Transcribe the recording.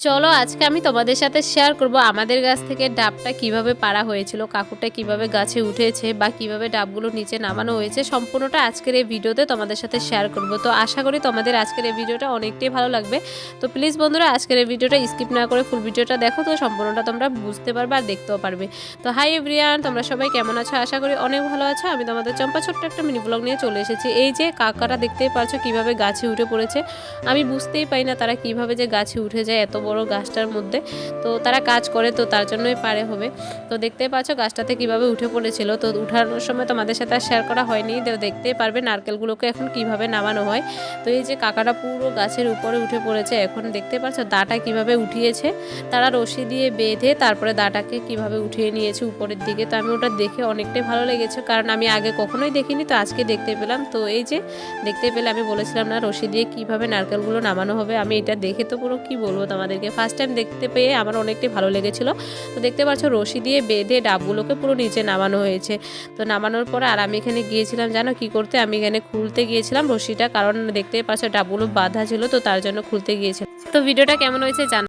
চলো আজকে আমি তোমাদের সাথে শেয়ার করব আমাদের গাছ থেকে ডাবটা কিভাবে পাড়া হয়েছিল, কাকুটা কিভাবে গাছে উঠেছে বা কিভাবে ডাবগুলো নিচে নামানো হয়েছে, সম্পূর্ণটা আজকের এই ভিডিওতে তোমাদের সাথে শেয়ার করব। তো আশা করি তোমাদের আজকের এই ভিডিওটা অনেকটাই ভালো লাগবে। তো প্লিজ বন্ধুরা আজকের এই ভিডিওটা স্কিপ না করে ফুল ভিডিওটা দেখো, তো সম্পূর্ণটা তোমরা বুঝতে পারবে আর দেখতেও পারবে। তো হাই এভরিওয়ান, তোমরা সবাই কেমন আছো? আশা করি অনেক ভালো আছো। আমি তোমাদের চম্পা ছোট্ট একটা মিনি ব্লগ নিয়ে চলে এসেছি। এই যে কাকাটা দেখতেই পারছো কিভাবে গাছে উঠে পড়েছে। আমি বুঝতেই পারি না তারা কিভাবে যে গাছে উঠে যায় এত বড় গাছটার মধ্যে। তো তারা কাজ করে, তো তার জন্যই পারে হবে। তো দেখতেই পাচ্ছ গাছটাতে কিভাবে উঠে পড়েছিল। তো উঠানোর সময় তোমাদের সাথে আর শেয়ার করা হয়নি, তো দেখতেই পারবে নারকেলগুলোকে এখন কিভাবে নামানো হয়। তো এই যে কাকাটা পুরো গাছের উপরে উঠে পড়েছে, এখন দেখতে পাচ্ছ দাটা কিভাবে উঠিয়েছে। তারা রশি দিয়ে বেঁধে তারপরে দাটাকে কিভাবে উঠিয়ে নিয়েছে উপরের দিকে। তো আমি ওটা দেখে অনেকটাই ভালো লেগেছে, কারণ আমি আগে কখনোই দেখিনি, তো আজকে দেখতে পেলাম। তো এই যে দেখতে পেলে আমি বলেছিলাম না রশি দিয়ে কিভাবে নারকেলগুলো নামানো হবে, আমি এটা দেখে তো পুরো কি বলবো তোমাদেরকে, ফার্স্ট টাইম দেখতে পেয়ে আমার অনেকটাই ভালো লেগেছিল। তো দেখতে পাচ্ছ রশি দিয়ে বেঁধে ডাবগুলোকে পুরো নিচে নামানো হয়েছে। তো নামানোর পরে আর আমি এখানে গিয়েছিলাম জানো কি করতে, আমি এখানে খুলতে গিয়েছিলাম রশিটা, কারণ দেখতেই পাচ্ছ ডাবগুলো বাঁধা ছিল, তো তার জন্য খুলতে গিয়েছিলাম। তো ভিডিওটা কেমন হয়েছে জানো।